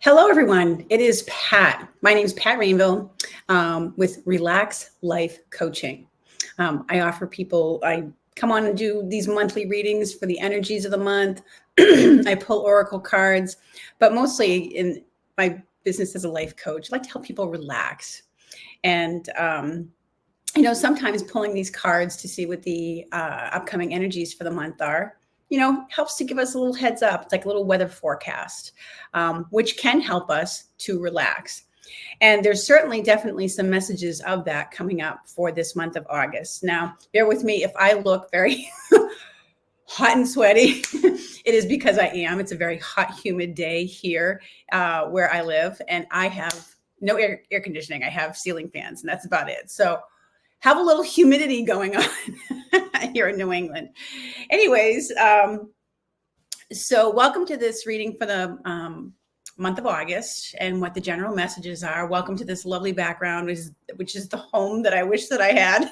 Hello, everyone. It is Pat. My name is Pat Rainville with Relax Life Coaching. I offer people, I come on and do these monthly readings for the energies of the month. I pull oracle cards, but mostly in my business as a life coach, I like to help people relax. And, sometimes pulling these cards to see what the upcoming energies for the month are, helps to give us a little heads up. It's like a little weather forecast, which can help us to relax. And there's definitely some messages of that coming up for this month of August. Now, bear with me if I look very hot and sweaty. It is because I am. It's a very hot, humid day here where I live, and I have no air conditioning. I have ceiling fans, and that's about it. So have a little humidity going on here in New England. Anyways, so welcome to this reading for the month of August and what the general messages are. Welcome to this lovely background, which is the home that I wish that I had.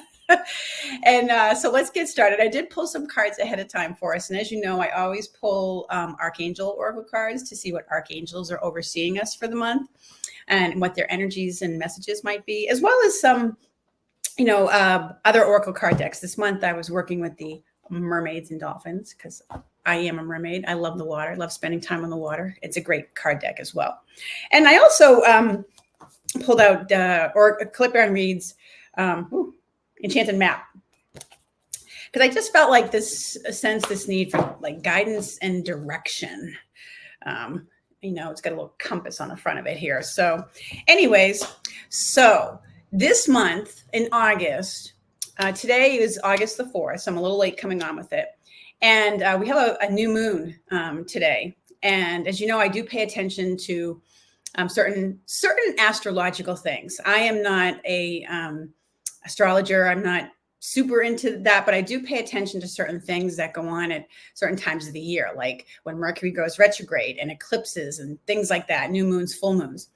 And so let's get started. I did pull some cards ahead of time for us. And as you know, I always pull Archangel Oracle cards to see what Archangels are overseeing us for the month and what their energies and messages might be, as well as some other oracle card decks. This month I was working with the mermaids and dolphins because I am a mermaid. I love the water. I love spending time on the water. It's a great card deck as well. And I also pulled out Clip-On Reads Enchanted Map, because I just felt like this need for like guidance and direction. It's got a little compass on the front of it here. So anyways, this month in August, today is August the 4th, so I'm a little late coming on with it. And we have a new moon today. And as you know, I do pay attention to certain astrological things. I am not a astrologer. I'm not super into that, but I do pay attention to certain things that go on at certain times of the year, like when Mercury goes retrograde and eclipses and things like that, new moons, full moons.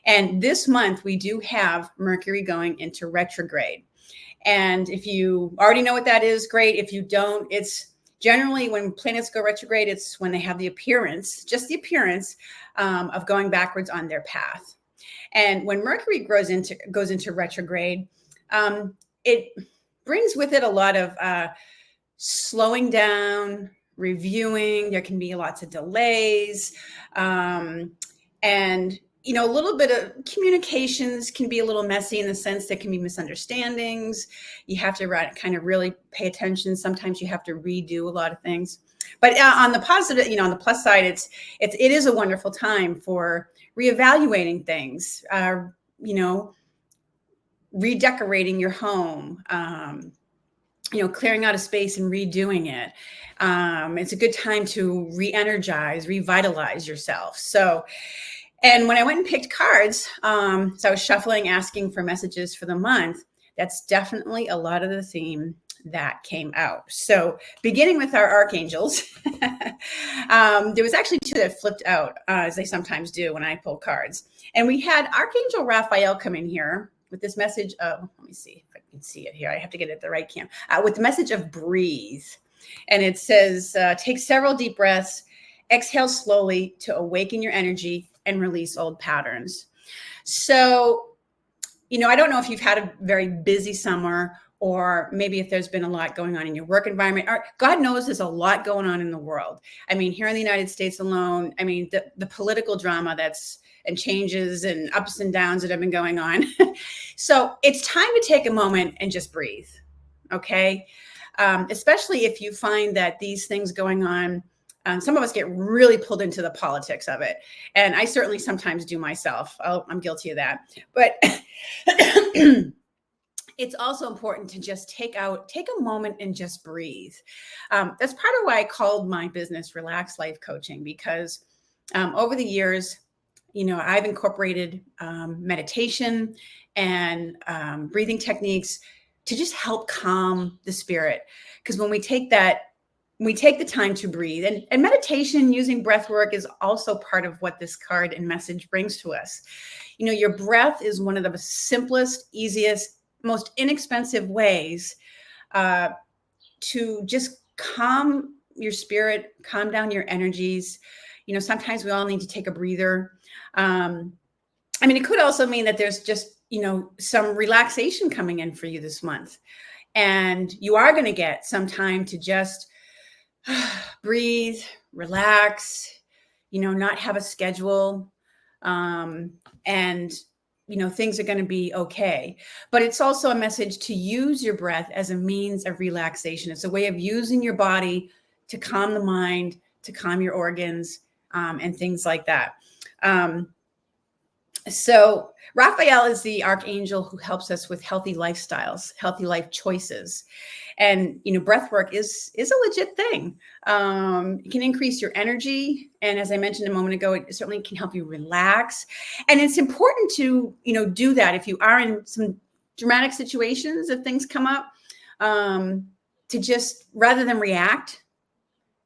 And this month we do have Mercury going into retrograde. And if you already know what that is, great. If you don't, it's generally when planets go retrograde, it's when they have just the appearance of going backwards on their path. And when Mercury goes into retrograde, it brings with it a lot of slowing down, reviewing. There can be lots of delays. And, a little bit of communications can be a little messy in the sense there can be misunderstandings. You have to kind of really pay attention. Sometimes you have to redo a lot of things. But on the positive, on the plus side, it is a wonderful time for reevaluating things, redecorating your home, clearing out a space and redoing it. It's a good time to re-energize, revitalize yourself. And when I went and picked cards, so I was shuffling, asking for messages for the month. That's definitely a lot of the theme that came out. So beginning with our Archangels, there was actually two that flipped out, as they sometimes do when I pull cards. And we had Archangel Raphael come in here with this message of, let me see if I can see it here. I have to get it at the right cam. With the message of breathe. And it says, take several deep breaths, exhale slowly to awaken your energy and release old patterns. So, I don't know if you've had a very busy summer, or maybe if there's been a lot going on in your work environment, or God knows there's a lot going on in the world. I mean, here in the United States alone, the political drama and changes and ups and downs that have been going on. So it's time to take a moment and just breathe. Okay. Especially if you find that these things going on, some of us get really pulled into the politics of it. And I certainly sometimes do myself. I'm guilty of that. But it's also important to just take a moment and just breathe. That's part of why I called my business Relax Life Coaching, because over the years, I've incorporated meditation and breathing techniques to just help calm the spirit. Because when we take the time to breathe, and meditation using breath work is also part of what this card and message brings to us. Your breath is one of the simplest, easiest, most inexpensive ways to just calm your spirit, calm down your energies. sometimes we all need to take a breather. I mean, it could also mean that there's just, some relaxation coming in for you this month. And you are going to get some time to just breathe, relax, not have a schedule. And things are going to be okay. But it's also a message to use your breath as a means of relaxation. It's a way of using your body to calm the mind, to calm your organs, and things like that. So Raphael is the archangel who helps us with healthy lifestyles, healthy life choices. And, breath work is a legit thing. It can increase your energy. And as I mentioned a moment ago, it certainly can help you relax. And it's important to, do that if you are in some dramatic situations, if things come up, to just, rather than react,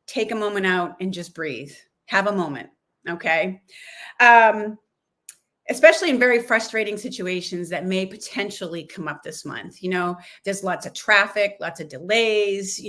take a moment out and just breathe. Have a moment. Okay. Especially in very frustrating situations that may potentially come up this month. There's lots of traffic, lots of delays,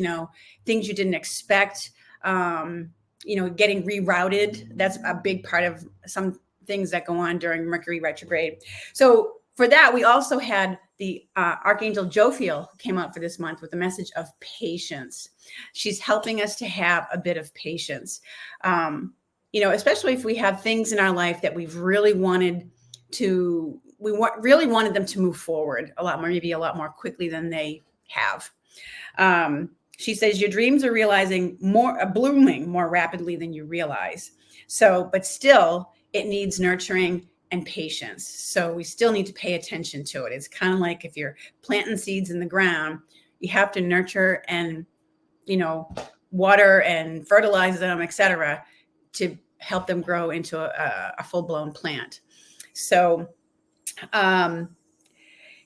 things you didn't expect, getting rerouted. That's a big part of some things that go on during Mercury retrograde. So for that, we also had the Archangel Jophiel came out for this month with a message of patience. She's helping us to have a bit of patience. Especially if we have things in our life that we've really wanted really wanted them to move forward a lot more, maybe a lot more quickly than they have. She says your dreams are blooming more rapidly than you realize. So, but still it needs nurturing and patience. So we still need to pay attention to it. It's kind of like if you're planting seeds in the ground, you have to nurture and, water and fertilize them, etc., to help them grow into a full-blown plant. So, and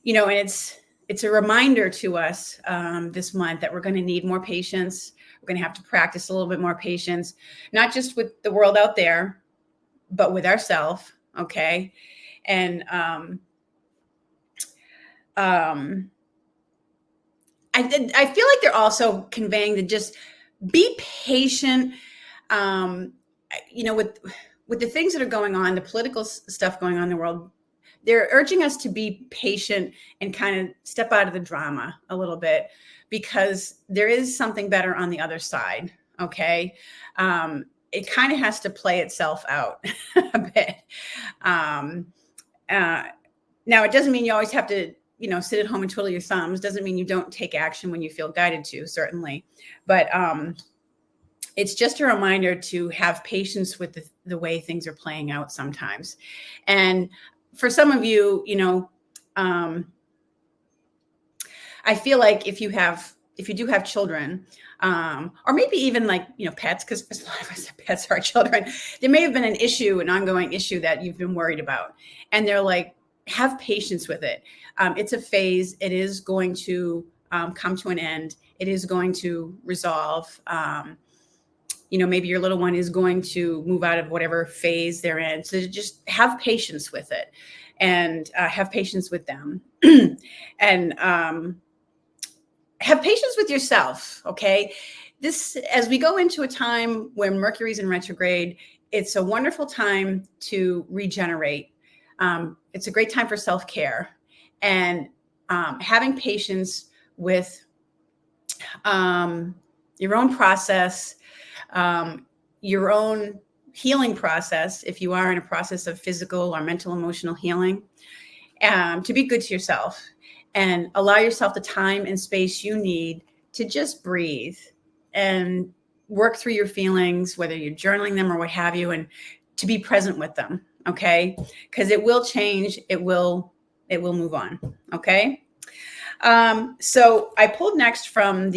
it's a reminder to us this month that we're going to need more patience. We're going to have to practice a little bit more patience, not just with the world out there, but with ourselves. Okay. And I feel like they're also conveying to just be patient, with the things that are going on, the political stuff going on in the world. They're urging us to be patient and kind of step out of the drama a little bit, because there is something better on the other side. Okay. It kind of has to play itself out a bit. Now, it doesn't mean you always have to, sit at home and twiddle your thumbs. Doesn't mean you don't take action when you feel guided to, certainly. But it's just a reminder to have patience with the way things are playing out sometimes. And for some of you, I feel like if you do have children, or maybe even like, pets, because a lot of us have pets, our children, there may have been an ongoing issue that you've been worried about. And they're like, have patience with it. It's a phase. It is going to come to an end. It is going to resolve. Maybe your little one is going to move out of whatever phase they're in. So just have patience with it, and have patience with them, and have patience with yourself. Okay. As we go into a time when Mercury's in retrograde, it's a wonderful time to regenerate. It's a great time for self-care, and having patience with your own process, your own healing process, if you are in a process of physical or mental, emotional healing, to be good to yourself and allow yourself the time and space you need to just breathe and work through your feelings, whether you're journaling them or what have you, and to be present with them. Okay. Because it will change. It will move on. Okay. So I pulled next from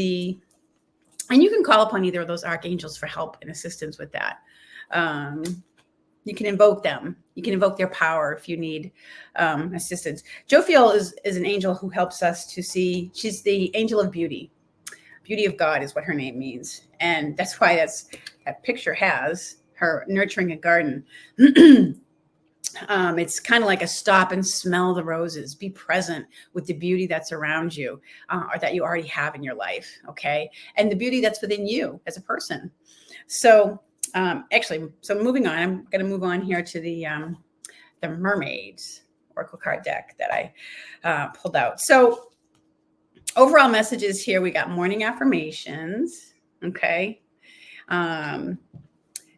and you can call upon either of those archangels for help and assistance with that. You can invoke them. You can invoke their power if you need assistance. Jophiel is an angel who helps us to see. She's the angel of beauty. Beauty of God is what her name means. And that's why that picture has her nurturing a garden. It's kind of like a stop and smell the roses. Be present with the beauty that's around you, or that you already have in your life. Okay. And the beauty that's within you as a person. So Actually, so moving on, I'm going to move on here to the Mermaids Oracle card deck that I pulled out. So overall messages here, we got morning affirmations. Okay.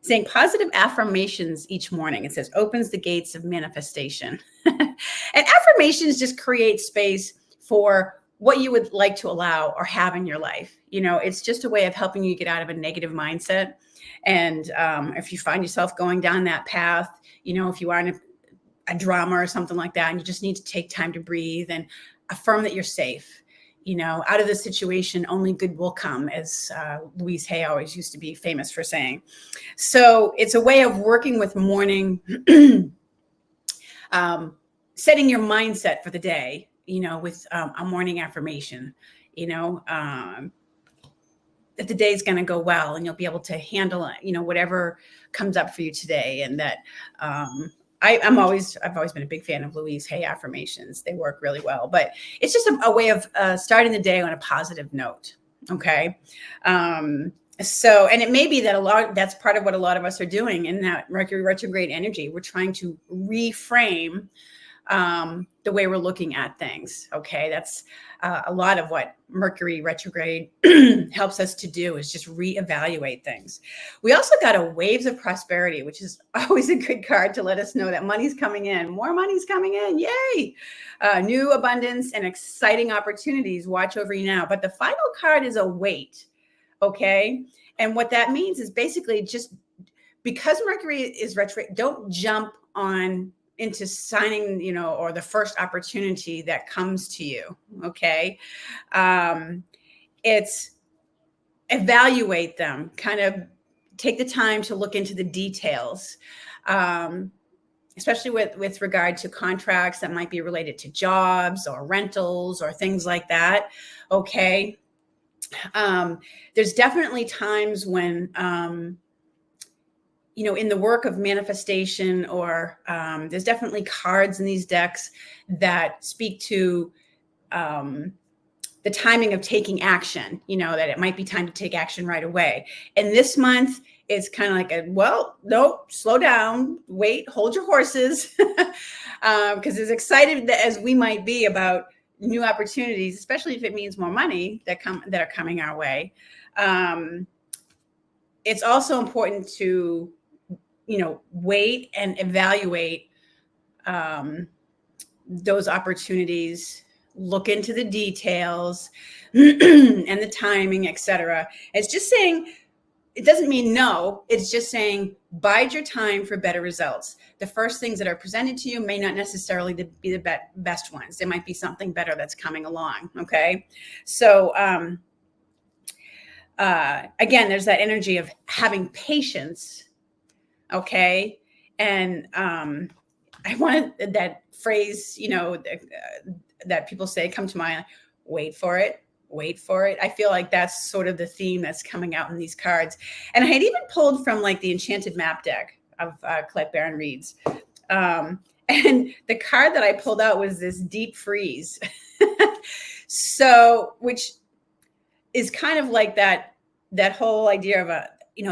Saying positive affirmations each morning. It says opens the gates of manifestation. And affirmations just create space for what you would like to allow or have in your life. You know, it's just a way of helping you get out of a negative mindset. And if you find yourself going down that path, you know, if you are in a drama or something like that, and you just need to take time to breathe and affirm that you're safe. You know, out of this situation, only good will come, as Louise Hay always used to be famous for saying. So it's a way of working with morning, setting your mindset for the day, you know, with a morning affirmation, you know, that the day's going to go well and you'll be able to handle it, you know, whatever comes up for you today. And that I've always been a big fan of Louise Hay affirmations. They work really well, but it's just a way of starting the day on a positive note. Okay. So, and it may be that that's part of what a lot of us are doing in that Mercury retrograde energy. We're trying to reframe the way we're looking at things. Okay. That's a lot of what Mercury retrograde helps us to do, is just reevaluate things. We also got a waves of prosperity, which is always a good card to let us know that money's coming in. More money's coming in. Yay. New abundance and exciting opportunities watch over you now. But the final card is a wait. Okay. And what that means is basically just because Mercury is retrograde, don't jump on into signing, you know, or the first opportunity that comes to you. Okay. It's evaluate them, kind of take the time to look into the details, especially with regard to contracts that might be related to jobs or rentals or things like that. Okay. There's definitely times when, you know, in the work of manifestation, or there's definitely cards in these decks that speak to the timing of taking action, you know, that it might be time to take action right away. And this month is kind of like no, slow down, wait, hold your horses. Because as excited as we might be about new opportunities, especially if it means more money that are coming our way, it's also important to, you know, wait and evaluate those opportunities, look into the details and the timing, etc. It's just saying, it doesn't mean no, it's just saying bide your time for better results. The first things that are presented to you may not necessarily be the best ones. There might be something better that's coming along. Okay. So, again, there's that energy of having patience. Okay. And I wanted that phrase, you know, that people say come to mind, wait for it, wait for it. I feel like that's sort of the theme that's coming out in these cards. And I had even pulled from like the Enchanted Map deck of Colette Baron Reed's. And the card that I pulled out was this deep freeze. So, which is kind of like that whole idea of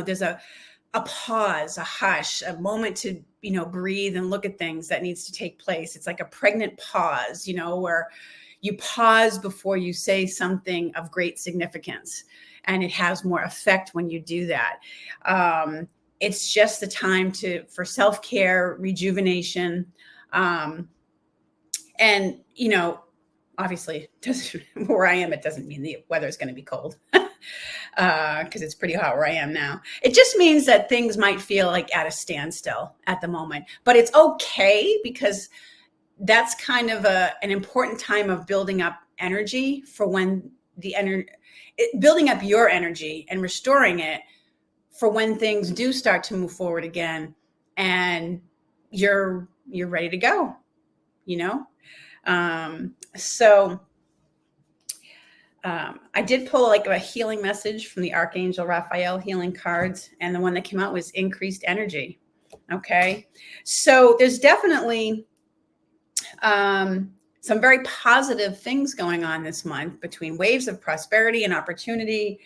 there's a pause, a hush, a moment to, you know, breathe and look at things that needs to take place. It's like a pregnant pause, you know, where you pause before you say something of great significance. And it has more effect when you do that. It's just the time for self-care, rejuvenation. And, you know, obviously where I am, it doesn't mean the weather is going to be cold. Because it's pretty hot where I am now. It just means that things might feel like at a standstill at the moment, but it's okay, because that's kind of an important time of building up energy for when building up your energy and restoring it for when things do start to move forward again and you're ready to go, you know? I did pull like a healing message from the Archangel Raphael healing cards, and the one that came out was increased energy. Okay. So there's definitely some very positive things going on this month between waves of prosperity and opportunity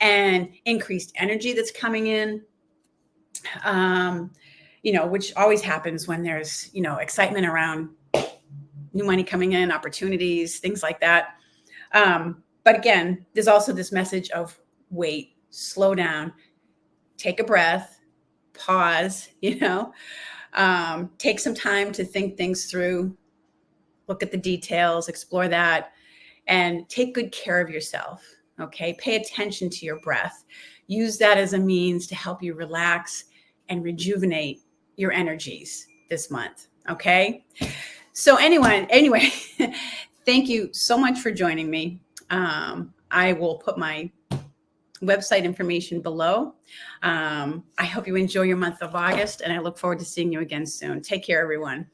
and increased energy that's coming in. which always happens when there's, excitement around new money coming in, opportunities, things like that. But again, there's also this message of wait, slow down, take a breath, pause, take some time to think things through, look at the details, explore that, and take good care of yourself. Okay. Pay attention to your breath. Use that as a means to help you relax and rejuvenate your energies this month. Okay. So anyway, thank you so much for joining me. I will put my website information below. I hope you enjoy your month of August, and I look forward to seeing you again soon. Take care, everyone.